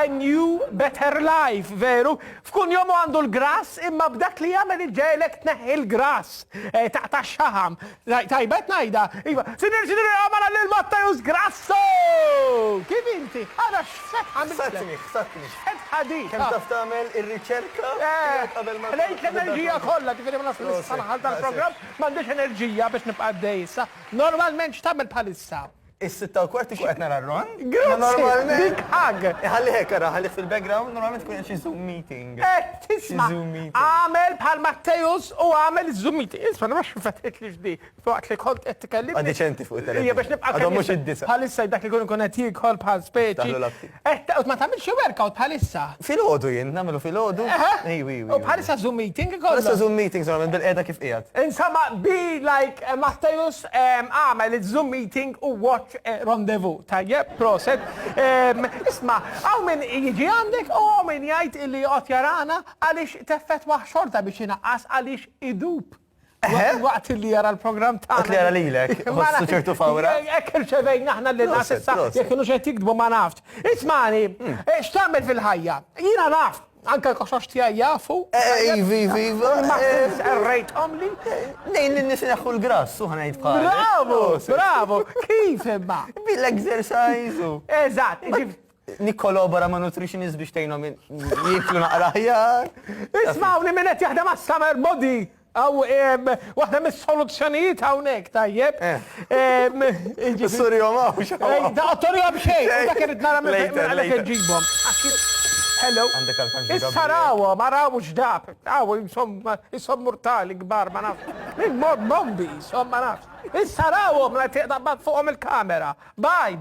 a new better life, veru? F'kun jom għandu l-grass, imma b'dak li jagħmel il-ġelek tneħħi l-grass ta' xaħam. Tajbet najda, iva, sinir għamala l-Mattajus Grasso! Kif inti? Għara x'fet għamil? X'satni. Ħadi. Kemm taf tagħmel ir-riċerka qabel ma lejt l-enerġija kollha, tifiri ma naslu s-sanaħal tal-programm, m'għandix enerġija biex nibqa' bdejsa. Normalment x'tagħmel bħalissa? Is-sitta u kwart ikun qed nara r-ron. Grazie, big hug. Ħalli hekk ara, ħalli fil-background normalment tkun xi Zoom meeting. Tisma' Zoom meeting. għamel bħal Mattejus u għamel Zoom meeting. Isma' ma xfatet li ġdi. Waqt li kont qed tkellim. Għadiċenti fuq il-telefon. Hija biex nibqa' Għadhom mhux id-disa. bħalissa dak li kun qed jikol bħal speċi. Daħlu l-abti. Ma tagħmilx workout bħalissa. Fil-ħodu jien, nagħmlu fil-ħodu. U bħalissa Zoom meeting ikollha. Bħalissa Zoom meetings normalment bil-qiegħda kif qiegħed. Insomma, be like Mattejus għamel il-Zoom meeting u watch rendezvous. Tajjeb, proset. Isma, għaw minn jiġi għandek u għaw minn jgħid illi għot jarana għalix teffet waħxorta biex jinaqqas għalix idub. Waqt li jara l-program ta' Għat li jara lilek, għossu ċertu fawra. Ekkel ċevejn aħna li nas issa, jekk kienu xejn tikdbu ma nafx. Ismani, x'tagħmel fil-ħajja? Jiena naf. Anka koxox tijaj jafu. Viva. Rejt omli. Nejn l-nis neħu l-grass, u ħanajt bħal. Bravo. Kif imma? Bil-exercise. Eżat. Nikkolobora ma' nutritionist biex tejnom jiklu naqra ħjar. Ismawni minnet jaħdem għas-summer body. Aw, waħda mis-soluzzjonijiet hawnhekk tajjeb. Sorry ma' Da ottorija b'xejn, dak irid nara minn għalek iġibhom. Hello. Issa rawa, ma rawu ġdab. Rawu, jisom mortali gbar, ma nafx. Min mombi, jisom ma nafx. Issa rawu, ma tiqdaq fuqhom il-kamera. Bye.